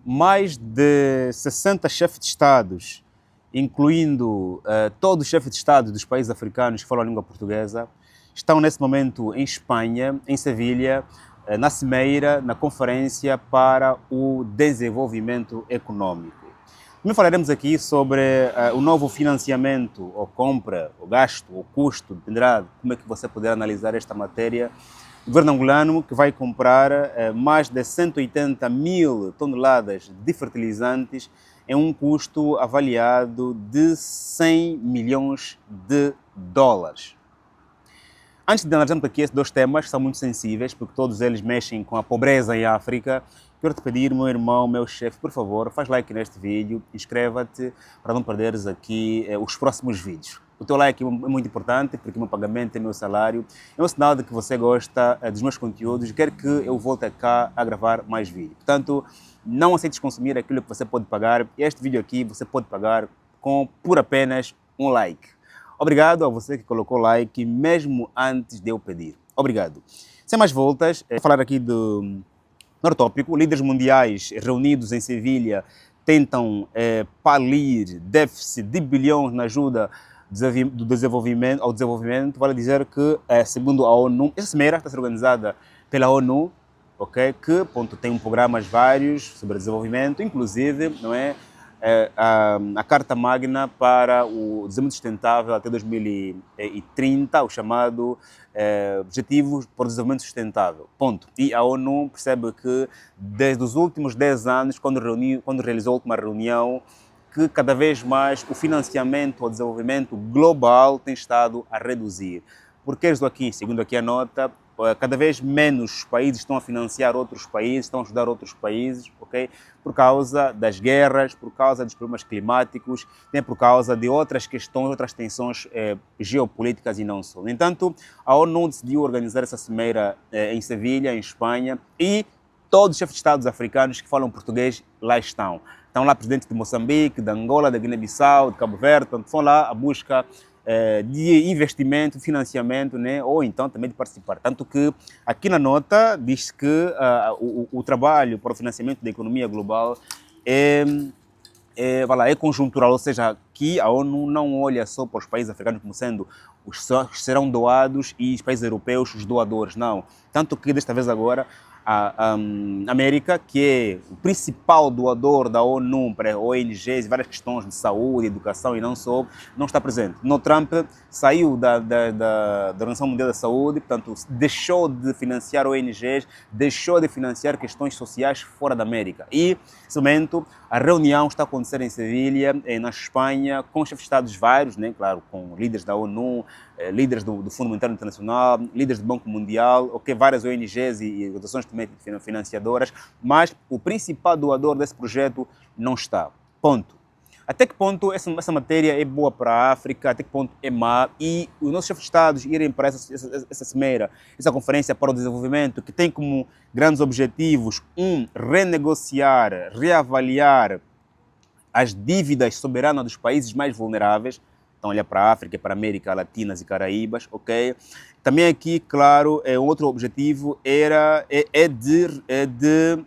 mais de 60 chefes de Estados, incluindo todos os chefes de Estado dos países africanos que falam a língua portuguesa, estão nesse momento em Espanha, em Sevilha, na Cimeira, na Conferência para o Desenvolvimento Econômico. Também falaremos aqui sobre o novo financiamento, ou compra, ou gasto, ou custo, dependerá de como é que você poderá analisar esta matéria. O governo angolano que vai comprar mais de 180 mil toneladas de fertilizantes em um custo avaliado de 100 milhões de dólares. Antes de analisarmos aqui esses dois temas, que são muito sensíveis, porque todos eles mexem com a pobreza em África, quero te pedir, meu irmão, meu chefe, por favor, faz like neste vídeo, inscreva-te para não perderes aqui os próximos vídeos. O teu like é muito importante, porque o meu pagamento é meu salário, é um sinal de que você gosta dos meus conteúdos e quer que eu volte cá a gravar mais vídeos. Portanto, não aceites consumir aquilo que você pode pagar. Este vídeo aqui você pode pagar por apenas um like. Obrigado a você que colocou like mesmo antes de eu pedir. Obrigado. Sem mais voltas, vou falar aqui do tópico. Líderes mundiais reunidos em Sevilha tentam palir déficit de bilhões na ajuda ao desenvolvimento. Vale dizer que, segundo a ONU, essa cimeira está a ser organizada pela ONU, okay, que tem programas vários sobre desenvolvimento, inclusive, não é? A Carta Magna para o Desenvolvimento Sustentável até 2030, o chamado Objetivos para o Desenvolvimento Sustentável. Ponto. E a ONU percebe que desde os últimos 10 anos, quando realizou a última reunião, que cada vez mais o financiamento ao desenvolvimento global tem estado a reduzir. Porque estou aqui, segundo aqui a nota, cada vez menos países estão a financiar outros países, estão a ajudar outros países, ok? Por causa das guerras, por causa dos problemas climáticos, nem por causa de outras questões, outras tensões geopolíticas e não só. No entanto, a ONU decidiu organizar essa cimeira em Sevilha, em Espanha, e todos os chefes de Estados africanos que falam português lá estão. Estão lá presidentes de Moçambique, de Angola, da Guiné-Bissau, de Cabo Verde, portanto, vão lá à busca de investimento, financiamento, né? Ou então também de participar. Tanto que aqui na nota diz que o trabalho para o financiamento da economia global é conjuntural, ou seja, que a ONU não olha só para os países africanos como sendo os que serão doados e os países europeus os doadores, não. Tanto que desta vez agora a América, que é o principal doador da ONU para ONGs e várias questões de saúde, educação e não só, não está presente. No Trump saiu da Organização Mundial da Saúde, portanto, deixou de financiar ONGs, deixou de financiar questões sociais fora da América. E, nesse momento, a reunião está a acontecer em Sevilha, na Espanha, com chefes de Estados vários, né? Claro, com líderes da ONU, líderes do Fundo Monetário Internacional, líderes do Banco Mundial, okay, várias ONGs e organizações financiadoras, mas o principal doador desse projeto não está. Ponto. Até que ponto essa matéria é boa para a África, até que ponto é má, e os nossos chefes de Estados irem para essa cimeira, essa conferência para o desenvolvimento, que tem como grandes objetivos, renegociar, reavaliar as dívidas soberanas dos países mais vulneráveis. Então, olha para a África, para a América Latina e Caraíbas, ok? Também aqui, claro, outro objetivo é de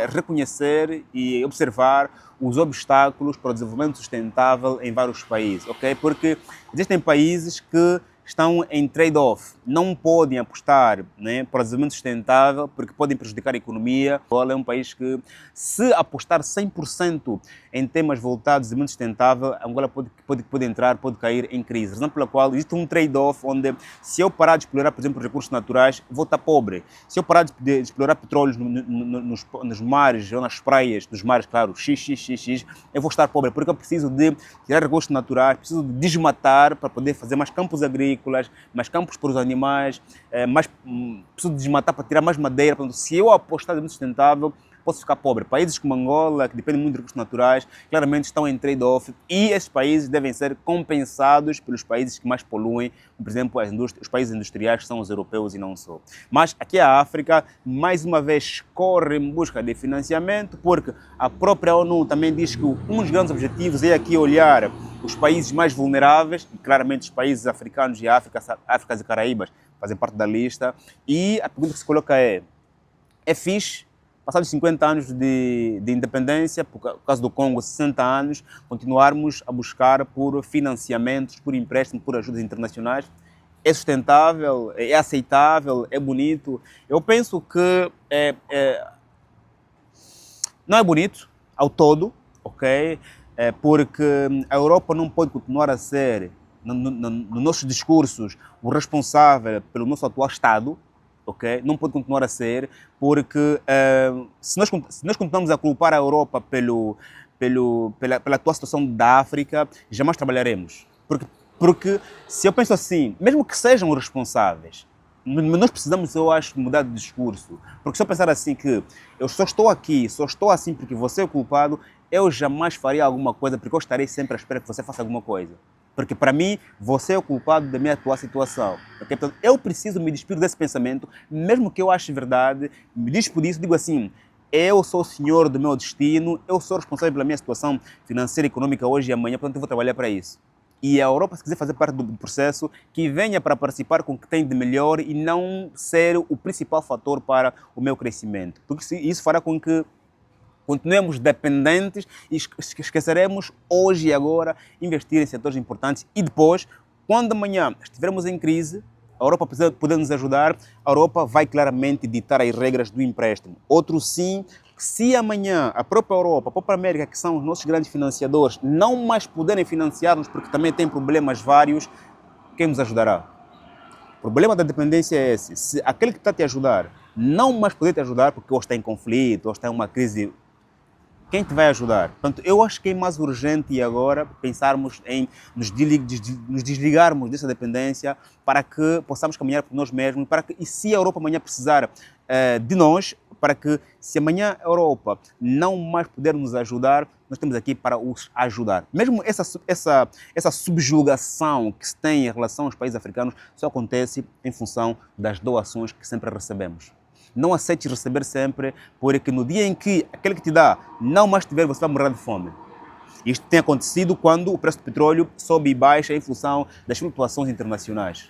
reconhecer e observar os obstáculos para o desenvolvimento sustentável em vários países, ok? Porque existem países que estão em trade-off, não podem apostar, né, para o desenvolvimento sustentável porque podem prejudicar a economia. Angola é um país que, se apostar 100% em temas voltados ao desenvolvimento sustentável, Angola pode cair em crise. Razão pela qual existe um trade-off onde, se eu parar de explorar, por exemplo, recursos naturais, vou estar pobre. Se eu parar de explorar petróleo nos mares ou nas praias dos mares, claro, eu vou estar pobre, porque eu preciso de tirar recursos naturais, preciso de desmatar para poder fazer mais campos agrícolas, mais campos para os animais, preciso desmatar para tirar mais madeira. Portanto, se eu apostar no sustentável, posso ficar pobre. Países como Angola, que dependem muito de recursos naturais, claramente estão em trade-off, e esses países devem ser compensados pelos países que mais poluem, por exemplo, os países industriais, que são os europeus e não só. Mas aqui a África, mais uma vez, corre em busca de financiamento, porque a própria ONU também diz que um dos grandes objetivos é aqui olhar os países mais vulneráveis, e claramente os países africanos e África e Caraíbas fazem parte da lista, e a pergunta que se coloca é fixe passados 50 anos de independência, por causa do Congo, 60 anos, continuarmos a buscar por financiamentos, por empréstimos, por ajudas internacionais. É sustentável, é aceitável, é bonito. Eu penso que não é bonito ao todo, ok? Porque a Europa não pode continuar a ser, nos nossos discursos, o responsável pelo nosso atual Estado, ok? Não pode continuar a ser, porque se nós continuamos a culpar a Europa pela atual situação da África, jamais trabalharemos. Porque se eu penso assim, mesmo que sejam os responsáveis, nós precisamos, eu acho, mudar de discurso. Porque se eu pensar assim que eu só estou aqui, só estou assim porque você é o culpado, eu jamais faria alguma coisa, porque eu estarei sempre à espera que você faça alguma coisa. Porque para mim, você é o culpado da minha atual situação. Okay? Portanto, eu preciso me despir desse pensamento, mesmo que eu ache verdade, me despo disso, digo assim, eu sou o senhor do meu destino, eu sou responsável pela minha situação financeira e econômica hoje e amanhã, portanto eu vou trabalhar para isso. E a Europa, se quiser fazer parte do processo, que venha para participar com o que tem de melhor e não ser o principal fator para o meu crescimento. Porque isso fará com que continuemos dependentes e esqueceremos hoje e agora investir em setores importantes e depois, quando amanhã estivermos em crise, a Europa precisa poder nos ajudar, a Europa vai claramente ditar as regras do empréstimo. Outro sim, se amanhã a própria Europa, a própria América, que são os nossos grandes financiadores, não mais puderem financiar-nos porque também tem problemas vários, quem nos ajudará? O problema da dependência é esse. Se aquele que está a te ajudar não mais poder te ajudar porque ou está em conflito, ou está em uma crise, quem te vai ajudar? Portanto, eu acho que é mais urgente agora pensarmos em nos desligarmos dessa dependência para que possamos caminhar por nós mesmos e se a Europa amanhã precisar de nós, para que se amanhã a Europa não mais puder nos ajudar, nós estamos aqui para os ajudar. Mesmo essa subjugação que se tem em relação aos países africanos só acontece em função das doações que sempre recebemos. Não aceites receber sempre, porque no dia em que aquele que te dá não mais tiver, você vai morrer de fome. Isto tem acontecido quando o preço do petróleo sobe e baixa em função das flutuações internacionais.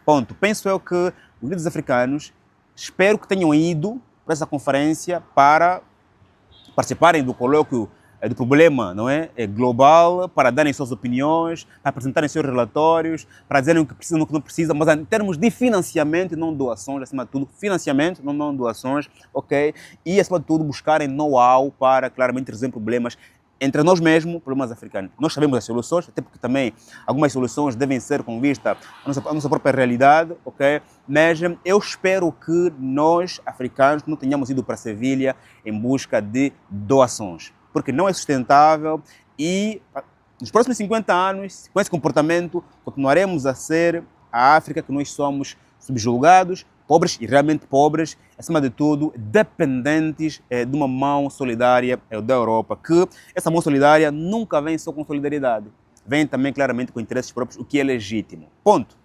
Ponto. Penso eu que os líderes africanos, espero que tenham ido para essa conferência para participarem do colóquio do problema, não é? Global, para darem suas opiniões, para apresentarem seus relatórios, para dizerem o que precisam e o que não precisam, mas em termos de financiamento e não doações, acima de tudo, financiamento, não doações, ok? E acima de tudo, buscarem know-how para claramente resolver problemas entre nós mesmos, problemas africanos. Nós sabemos as soluções, até porque também algumas soluções devem ser com vista à nossa própria realidade, ok? Mas eu espero que nós, africanos, não tenhamos ido para Sevilha em busca de doações, porque não é sustentável e nos próximos 50 anos, com esse comportamento, continuaremos a ser a África que nós somos subjugados, pobres e realmente pobres, acima de tudo, dependentes de uma mão solidária da Europa, que essa mão solidária nunca vem só com solidariedade, vem também claramente com interesses próprios, o que é legítimo. Ponto.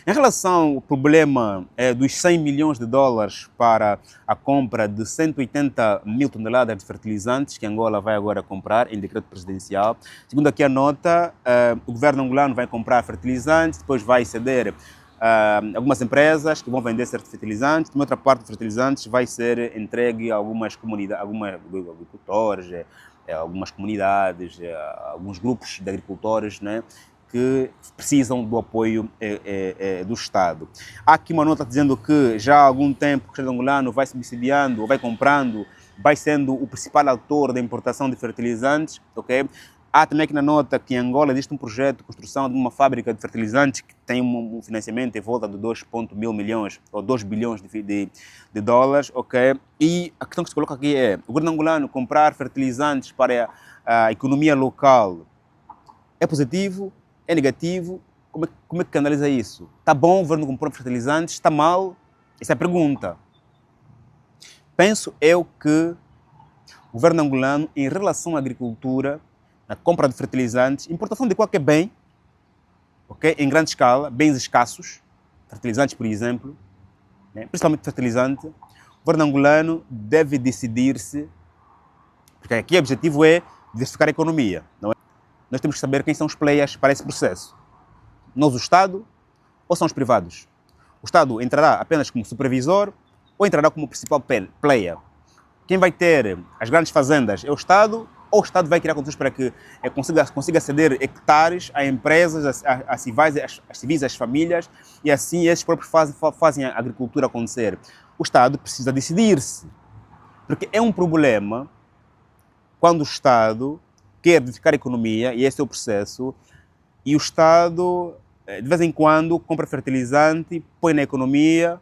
Em relação ao problema dos 100 milhões de dólares para a compra de 180 mil toneladas de fertilizantes que Angola vai agora comprar em decreto presidencial, segundo aqui a nota, o governo angolano vai comprar fertilizantes, depois vai ceder algumas empresas que vão vender certos fertilizantes, uma outra parte dos fertilizantes vai ser entregue a algumas comunidades, alguns agricultores, algumas comunidades, alguns grupos de agricultores, né, que precisam do apoio do Estado. Há aqui uma nota dizendo que já há algum tempo o Estado angolano vai subsidiando, vai comprando, vai sendo o principal autor da importação de fertilizantes, ok? Há também aqui na nota que em Angola existe um projeto de construção de uma fábrica de fertilizantes que tem um financiamento em volta de 2,1 milhões ou 2 bilhões de dólares, ok? E a questão que se coloca aqui é, o governo angolano comprar fertilizantes para a economia local é positivo? É negativo? Como é que analisa isso? Está bom o governo comprar fertilizantes? Está mal? Essa é a pergunta. Penso eu que o governo angolano, em relação à agricultura, na compra de fertilizantes, importação de qualquer bem, okay, em grande escala, bens escassos, fertilizantes, por exemplo, né, principalmente fertilizante, o governo angolano deve decidir-se, porque aqui o objetivo é diversificar a economia, não é? Nós temos que saber quem são os players para esse processo. Nós, o Estado, ou são os privados? O Estado entrará apenas como supervisor, ou entrará como principal player? Quem vai ter as grandes fazendas é o Estado, ou o Estado vai criar condições para que consiga ceder hectares a empresas, a civis, às famílias, e assim esses próprios fazem a agricultura acontecer. O Estado precisa decidir-se, porque é um problema quando o Estado quer dedicar a economia, e esse é o processo, e o Estado, de vez em quando, compra fertilizante, põe na economia,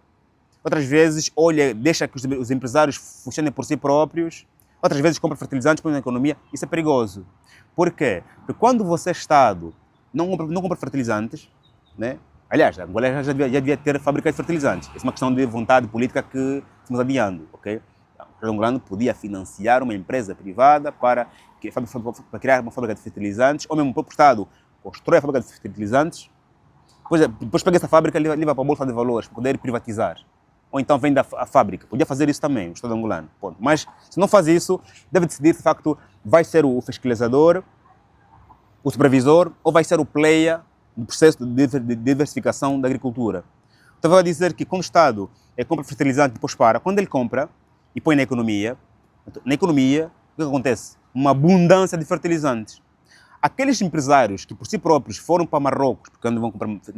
outras vezes deixa que os empresários funcionem por si próprios, outras vezes compra fertilizantes, põe na economia. Isso é perigoso. Por quê? Porque quando você, Estado, não compra fertilizantes, né? Aliás, a Angola já devia ter fábrica de fertilizantes. Isso é uma questão de vontade política que estamos adiando, ok? O Estado angolano podia financiar uma empresa privada para criar uma fábrica de fertilizantes, ou mesmo o próprio Estado constrói a fábrica de fertilizantes, depois pega essa fábrica e leva para a Bolsa de Valores, para poder privatizar. Ou então vende a fábrica. Podia fazer isso também, o Estado angolano. Ponto. Mas, se não faz isso, deve decidir se de facto vai ser o fiscalizador, o supervisor, ou vai ser o player do processo de diversificação da agricultura. Então, vai dizer que quando o Estado compra fertilizante e depois quando ele compra e põe na economia, o que acontece? Uma abundância de fertilizantes. Aqueles empresários que por si próprios foram para Marrocos,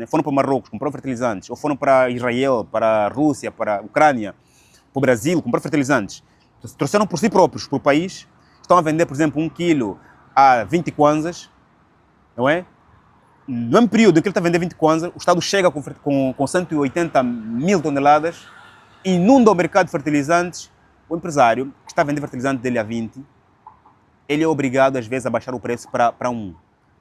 foram para Marrocos, compraram fertilizantes, ou foram para Israel, para a Rússia, para a Ucrânia, para o Brasil, compraram fertilizantes, trouxeram por si próprios para o país, estão a vender, por exemplo, 1 quilo a 20 kwanzas, não é? No mesmo período em que ele está a vender 20 kwanzas, o Estado chega com 180 mil toneladas, inunda o mercado de fertilizantes, o empresário que está a vender fertilizante dele a 20, ele é obrigado, às vezes, a baixar o preço para 1.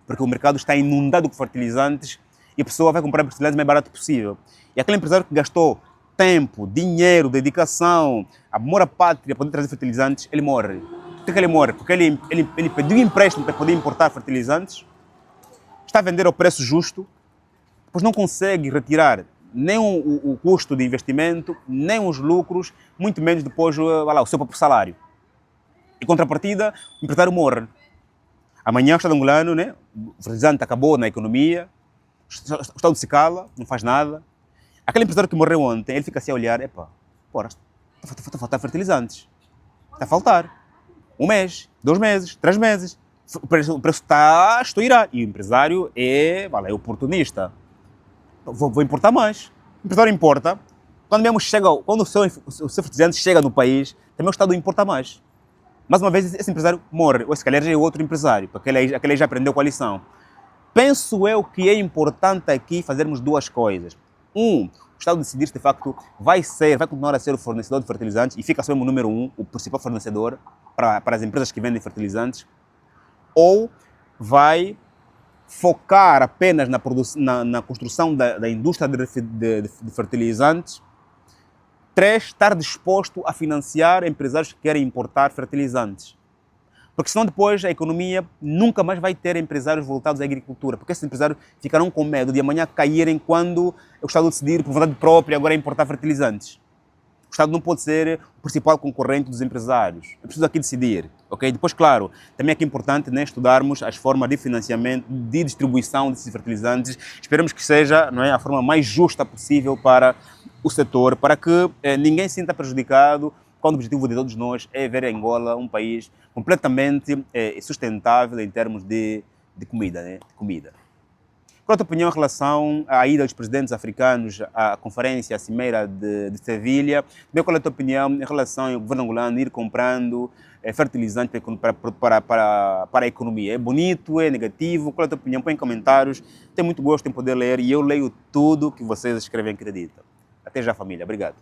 Porque o mercado está inundado com fertilizantes e a pessoa vai comprar fertilizantes o mais barato possível. E aquele empresário que gastou tempo, dinheiro, dedicação, amor à pátria para poder trazer fertilizantes, ele morre. Por que ele morre? Porque ele pediu empréstimo para poder importar fertilizantes, está a vender ao preço justo, depois não consegue retirar nem o custo de investimento, nem os lucros, muito menos depois o seu próprio salário. Em contrapartida, o empresário morre. Amanhã o Estado angolano, né, o fertilizante acabou na economia, o Estado se cala, não faz nada. Aquele empresário que morreu ontem, ele fica assim a olhar, está a faltar fertilizantes. Está a faltar. 1 mês, 2 meses, 3 meses. O preço está a estourar. E o empresário é oportunista. Vou importar mais. O empresário importa. Quando o seu fertilizante chega no país, também o Estado importa mais. Mais uma vez, esse empresário morre, ou se calhar já é outro empresário, porque aquele já aprendeu com a lição. Penso eu que é importante aqui fazermos 2 coisas. O Estado decidir se de facto vai continuar a ser o fornecedor de fertilizantes e fica só o número 1, o principal fornecedor para as empresas que vendem fertilizantes, ou vai focar apenas na construção da indústria de fertilizantes. 3, estar disposto a financiar empresários que querem importar fertilizantes. Porque senão depois a economia nunca mais vai ter empresários voltados à agricultura, porque esses empresários ficarão com medo de amanhã caírem quando o Estado decidir por vontade própria agora importar fertilizantes. O Estado não pode ser o principal concorrente dos empresários. É preciso aqui decidir. Okay? Depois, claro, também é importante, né, estudarmos as formas de financiamento, de distribuição desses fertilizantes. Esperamos que seja, não é, a forma mais justa possível para o setor, para que ninguém se sinta prejudicado, quando o objetivo de todos nós é ver a Angola um país completamente sustentável em termos de comida. Né? Qual é a tua opinião em relação à ida dos presidentes africanos à conferência, à cimeira de Sevilha? Qual é a tua opinião em relação ao governo angolano ir comprando fertilizante para a economia? É bonito? É negativo? Qual é a tua opinião? Põe em comentários. Tenho muito gosto em poder ler e eu leio tudo que vocês escrevem e acreditam. Até já, família. Obrigado.